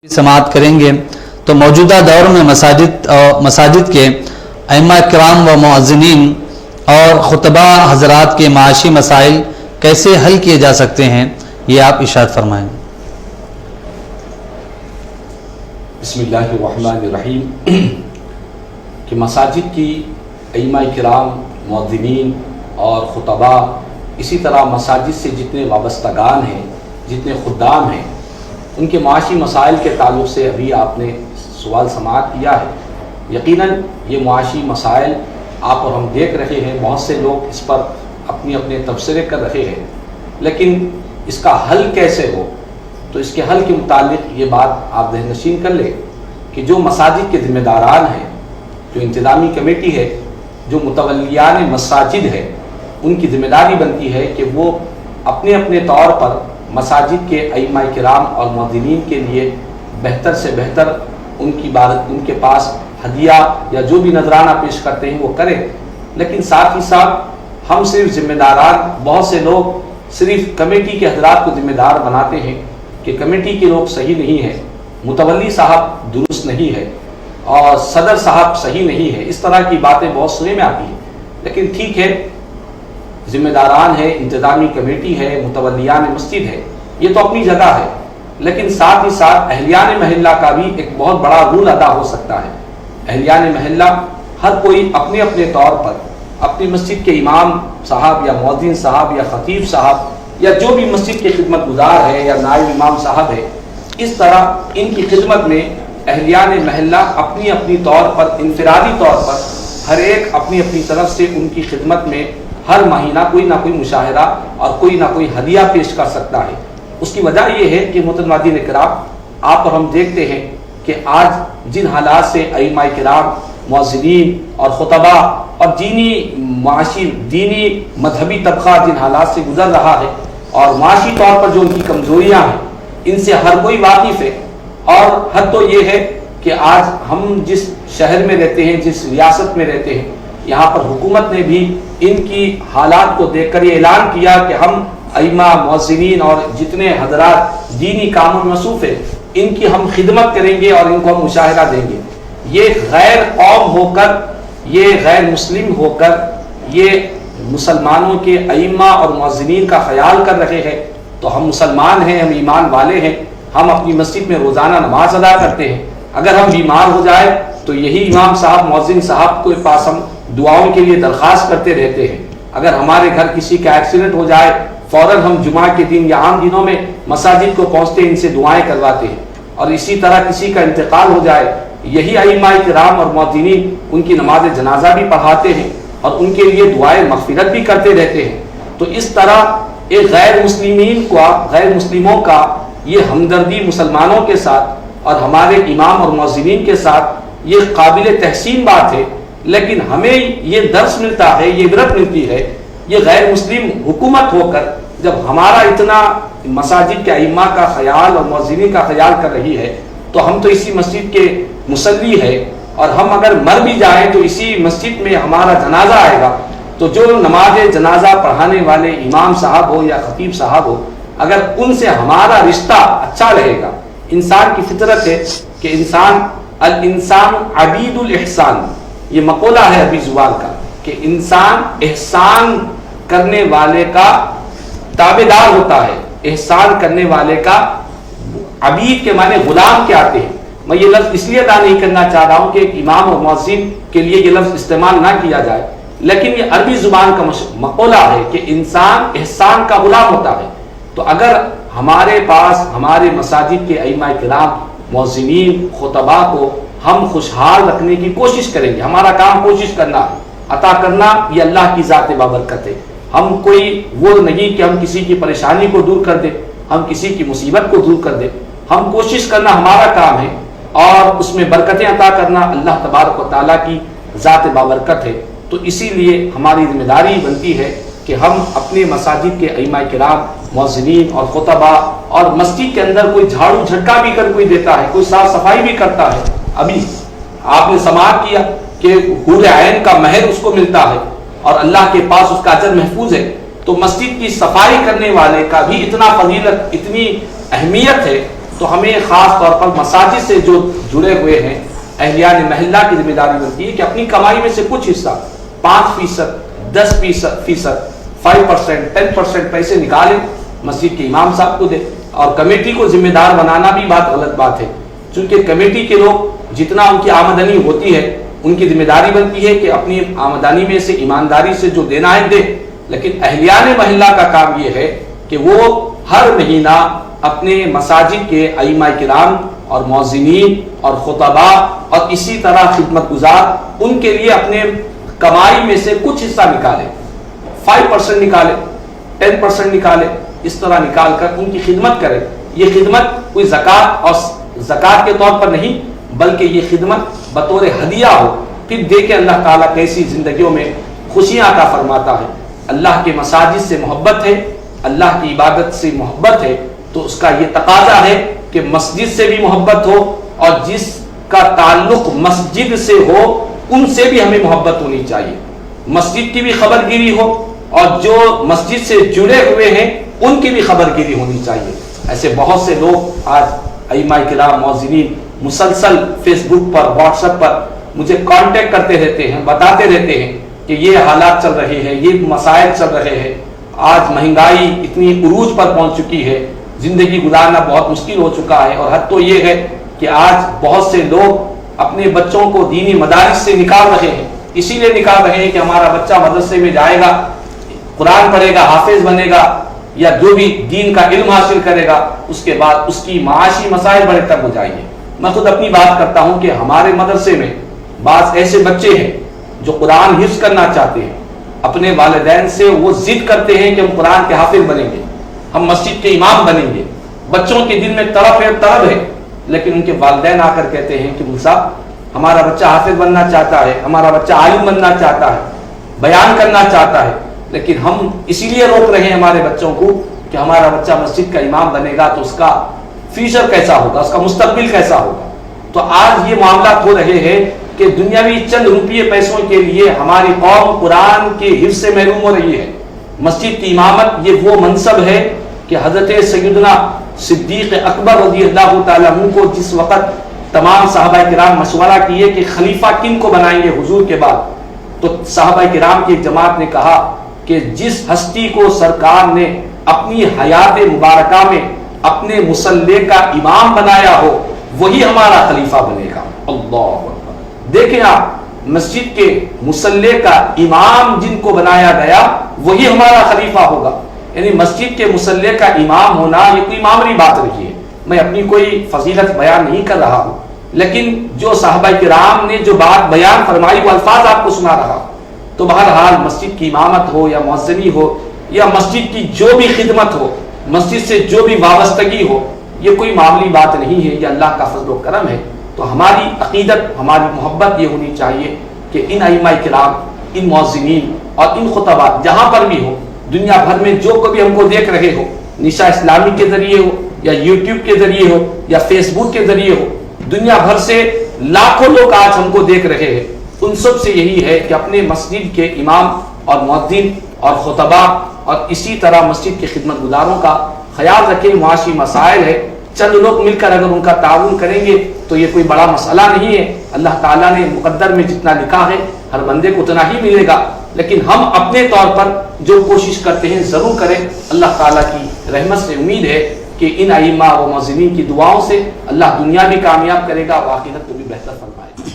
समाअत करेंगे तो मौजूदा दौर में मसाजिद के अइम्मा किराम व मुअज्जिनीन और खुतबा हजरात के माशी मसाइल कैसे हल किए जा सकते हैं, ये आप इरशाद फरमाएं। बिस्मिल्लाहिर्रहमानिर्रहीम कि मसाजिद की अइम्मा किराम, मुअज्जिनीन और खुतबा, इसी तरह मसाजिद से जितने वाबस्तगान हैं, जितने खुद्दाम हैं, उनके माशी मसाइल के ताल्लुक़ से अभी आपने सवाल समाअत किया है। यकीनन ये माशी मसाइल आप और हम देख रहे हैं, बहुत से लोग इस पर अपने अपने तबसरे कर रहे हैं, लेकिन इसका हल कैसे हो, तो इसके हल के मुतालिक ये बात आप ज़हनशीन कर लें कि जो मसाजिद के ज़िम्मेदारान हैं, जो इंतज़ामी कमेटी है, जो मुतवल्लियान मसाजिद है, उनकी ज़िम्मेदारी बनती है कि वो अपने अपने तौर पर मसाजिद के अइम्मा किराम और मुअज्जिनीन के लिए बेहतर से बेहतर उनके पास हदिया या जो भी नजराना पेश करते हैं वो करें। लेकिन साथ ही साथ हम सिर्फ जिम्मेदारान, बहुत से लोग सिर्फ कमेटी के हजरात को जिम्मेदार बनाते हैं कि कमेटी के लोग सही नहीं है, मुतवल्ली साहब दुरुस्त नहीं है और सदर साहब सही नहीं है, इस तरह की बातें बहुत सुनने में आती हैं। लेकिन ठीक है, जिम्मेदारान है, इंतज़ामी कमेटी है, मुतवल्लियान मस्जिद है, ये तो अपनी जगह है, लेकिन साथ ही साथ अहलियान महल्ला का भी एक बहुत बड़ा रोल अदा हो सकता है। अहलियान महल्ला हर कोई अपने अपने तौर पर अपनी मस्जिद के इमाम साहब या मुअज्जिन साहब या खतीब साहब या जो भी मस्जिद के खिदमत गुजार है या नाइब इमाम साहब है, इस तरह इनकी खिदमत में अहलियान महल्ला अपनी अपनी तौर पर, इनफरादी तौर पर हर एक अपनी अपनी तरफ से उनकी खिदमत में हर महीना कोई ना कोई मुशाहिरा और कोई ना कोई हदिया पेश कर सकता है। उसकी वजह यह है कि मुतनादीन किराम, आप और हम देखते हैं कि आज जिन हालात से अइम्मा किराम, मुअज्जिनीन और खुतबा और दीनी मजहबी तबका जिन हालात से गुजर रहा है और माशी तौर पर जो उनकी कमजोरियाँ हैं, इनसे हर कोई वाकिफ़ है। और हद तो ये है कि आज हम जिस शहर में रहते हैं, जिस रियासत में रहते हैं, यहाँ पर हुकूमत ने भी इनकी हालात को देखकर ये ऐलान किया कि हम अइम्मा, मुअज्जिनीन और जितने हजरात दीनी कामों में मसरूफ़ है, इनकी हम खिदमत करेंगे और इनको हम मुशाहिरा देंगे। ये गैर कौम होकर, ये गैर मुस्लिम होकर, ये मुसलमानों के अइम्मा और मुअज्जिनीन का ख्याल कर रहे हैं। तो हम मुसलमान हैं, हम ईमान वाले हैं, हम अपनी मस्जिद में रोज़ाना नमाज अदा करते हैं। अगर हम बीमार हो जाए तो यही इमाम साहब, मुअज्जिन साहब के पास हम दुआओं के लिए दरख्वास्त करते रहते हैं। अगर हमारे घर किसी का एक्सीडेंट हो जाए, फ़ौरन हम जुमा के दिन या आम दिनों में मसाजिद को पहुँचते इनसे दुआएं करवाते हैं। और इसी तरह किसी का इंतकाल हो जाए, यही अइम्मा किराम और मुअज्जिनीन उनकी नमाज जनाजा भी पढ़ाते हैं और उनके लिए दुआएं मग़फ़िरत भी करते रहते हैं। तो इस तरह एक गैर मुस्लिमों का ये हमदर्दी मुसलमानों के साथ और हमारे इमाम और मुअज्जिनीन के साथ ये काबिल तहसीन बात है। लेकिन हमें ये दर्स मिलता है, ये इबरत मिलती है, ये गैर मुस्लिम हुकूमत होकर जब हमारा इतना मसाजिद के अइम्मा का ख्याल और मुअज्जिनीन का ख्याल कर रही है, तो हम तो इसी मस्जिद के मुसल्ली है और हम अगर मर भी जाएं तो इसी मस्जिद में हमारा जनाजा आएगा। तो जो नमाज जनाजा पढ़ाने वाले इमाम साहब हो या खतीब साहब हो, अगर उनसे हमारा रिश्ता अच्छा रहेगा, इंसान की फितरत है कि इंसान अबीदुल इहसान, ये मक़ोला है अभी ज़ुबान का कि इंसान एहसान करने वाले का ताबेदार होता है। एहसान करने वाले का, अबीद के माने गुलाम के आते हैं। मैं ये लफ्ज़ इसलिए अदा नहीं करना चाह रहा हूँ कि एक इमाम और मुअज्जिन के लिए ये लफ्ज़ इस्तेमाल ना किया जाए, लेकिन ये अरबी ज़ुबान का मक़ोला है कि इंसान एहसान का गुलाम होता है। तो अगर हमारे पास हमारे मसाजिद के अइम्मा किराम, मुअज्जिनीन, खुतबा को हम खुशहाल रखने की कोशिश करेंगे, हमारा काम कोशिश करना, अता करना, ये अल्लाह की ज़ात बाबरकत है। हम कोई वो नहीं कि हम किसी की परेशानी को दूर कर दें, हम किसी की मुसीबत को दूर कर दें। हम कोशिश करना हमारा काम है और उसमें बरकतें अता करना अल्लाह तबारक व तआला की ज़ात बाबरकत है। तो इसीलिए हमारी जिम्मेदारी बनती है कि हम अपने मसाजिद के अइम्मा किराम, मुअज्जिनीन और खुतबा, और मस्जिद के अंदर कोई झाड़ू झटका भी कर कोई देता है, कोई साफ सफाई भी करता है। अभी आपने समाअत किया कि हुर ऐन का महर उसको मिलता है और अल्लाह के पास उसका अजर महफूज है। तो मस्जिद की सफाई करने वाले का भी इतना फजीलत, इतनी अहमियत है تو ہمیں خاص طور پر مساجد سے جو جڑے ہوئے ہیں اہلیان محلہ کی ذمہ داری بنتی ہے کہ اپنی کمائی میں سے کچھ حصہ 5%، 10%، 5%، 10% پیسے نکالیں، مسجد کے امام صاحب کو دیں، اور کمیٹی کو ذمہ دار بنانا بھی بات غلط بات ہے، چونکہ کمیٹی کے لوگ جتنا ان کی آمدنی ہوتی ہے ان کی ذمہ داری بنتی ہے کہ اپنی آمدنی میں سے ایمانداری سے جو دینا ہے دے، لیکن اہلیان محلہ کا کام یہ ہے کہ وہ ہر مہینہ اپنے مساجد کے ائمہ کرام اور مؤذنین اور خطباء اور اسی طرح خدمت گزار ان کے لیے اپنے کمائی میں سے کچھ حصہ نکالے، 5% نکالے، 10% نکالے، اس طرح نکال کر ان کی خدمت کرے۔ یہ خدمت کوئی زکوٰۃ کے طور پر نہیں، بلکہ یہ خدمت بطور ہدیہ ہو، پھر دیکھیں اللہ تعالیٰ کیسی زندگیوں میں خوشیاں عطا فرماتا ہے۔ اللہ کے مساجد سے محبت ہے، اللہ کی عبادت سے محبت ہے، تو اس کا یہ تقاضا ہے کہ مسجد سے بھی محبت ہو، اور جس کا تعلق مسجد سے ہو ان سے بھی ہمیں محبت ہونی چاہیے، مسجد کی بھی خبر گیری ہو، اور جو مسجد سے جڑے ہوئے ہیں ان کی بھی خبر گیری ہونی چاہیے۔ ایسے بہت سے لوگ آج ائمہ کرام مؤذنین مسلسل فیس بک پر، واٹس ایپ پر مجھے کانٹیکٹ کرتے رہتے ہیں، بتاتے رہتے ہیں کہ یہ حالات چل رہے ہیں، یہ مسائل چل رہے ہیں، آج مہنگائی اتنی عروج پر پہنچ چکی ہے، زندگی گزارنا بہت مشکل ہو چکا ہے، اور حد تو یہ ہے کہ آج بہت سے لوگ اپنے بچوں کو دینی مدارس سے نکال رہے ہیں، اسی لیے نکال رہے ہیں کہ ہمارا بچہ مدرسے میں جائے گا، قرآن پڑھے گا، حافظ بنے گا، یا جو بھی دین کا علم حاصل کرے گا، اس کے بعد اس کی معاشی مسائل بڑے تر ہو جائیں گے۔ میں خود اپنی بات کرتا ہوں کہ ہمارے مدرسے میں بعض ایسے بچے ہیں جو قرآن حفظ کرنا چاہتے ہیں، اپنے والدین سے وہ ضد کرتے ہیں کہ ہم قرآن کے حافظ بنیں گے، ہم مسجد کے امام بنیں گے، بچوں کے دل میں طرب ہے، لیکن ان کے والدین آ کر کہتے ہیں کہ مول صاحب ہمارا بچہ حافظ بننا چاہتا ہے، ہمارا بچہ عالم بننا چاہتا ہے، بیان کرنا چاہتا ہے، لیکن ہم اسی لیے روک رہے ہیں ہمارے بچوں کو کہ ہمارا بچہ مسجد کا امام بنے گا تو اس کا فیوچر کیسا ہوگا، اس کا مستقبل کیسا ہوگا۔ تو آج یہ معاملات ہو رہے ہیں کہ دنیاوی چند روپیے پیسوں کے لیے ہماری قوم قرآن کے حفظ سے محروم ہو رہی ہے۔ مسجد کی امامت یہ وہ منصب ہے کہ حضرت سیدنا صدیق اکبر رضی اللہ تعالیٰ عنہ کو جس وقت تمام صحابہ کرام مشورہ کیے کہ خلیفہ کن کو بنائیں گے حضور کے بعد، تو صحابہ کرام کی ایک جماعت نے کہا کہ جس ہستی کو سرکار نے اپنی حیات مبارکہ میں اپنے مصلی کا امام بنایا ہو وہی ہمارا خلیفہ بنے گا۔ اللہ اکبر! دیکھیں آپ، مسجد کے مصلی کا امام جن کو بنایا گیا وہی ہمارا خلیفہ ہوگا۔ یعنی مسجد کے مصلی کا امام ہونا یہ کوئی معمولی بات نہیں ہے۔ میں اپنی کوئی فضیلت بیان نہیں کر رہا ہوں، لیکن جو صحابہ کرام نے جو بات بیان فرمائی وہ الفاظ آپ کو سنا رہا ہوں۔ تو بہرحال مسجد کی امامت ہو یا مؤذنی ہو یا مسجد کی جو بھی خدمت ہو، مسجد سے جو بھی وابستگی ہو، یہ کوئی معمولی بات نہیں ہے، یہ اللہ کا فضل و کرم ہے۔ تو ہماری عقیدت، ہماری محبت یہ ہونی چاہیے کہ ان ائمہ کرام، ان مؤذنین اور ان خطباء جہاں پر بھی ہو، دنیا بھر میں جو کبھی ہم کو دیکھ رہے ہو، نشا اسلامی کے ذریعے ہو یا یوٹیوب کے ذریعے ہو یا فیس بک کے ذریعے ہو، دنیا بھر سے لاکھوں لوگ آج ہم کو دیکھ رہے ہیں، ان سب سے یہی ہے کہ اپنے مسجد کے امام اور مؤذن اور خطباء اور اسی طرح مسجد کے خدمت گزاروں کا خیال رکھیں۔ معاشی مسائل ہے، چند لوگ مل کر اگر ان کا تعاون کریں گے تو یہ کوئی بڑا مسئلہ نہیں ہے۔ اللہ تعالیٰ نے مقدر میں جتنا لکھا ہے ہر بندے کو اتنا ہی ملے گا، لیکن ہم اپنے طور پر جو کوشش کرتے ہیں ضرور کریں۔ اللہ تعالیٰ کی رحمت سے امید ہے کہ ان ائمہ و مؤذنین کی دعاؤں سے اللہ دنیا بھی کامیاب کرے گا اور آخرت کو بھی بہتر فرمائے گا۔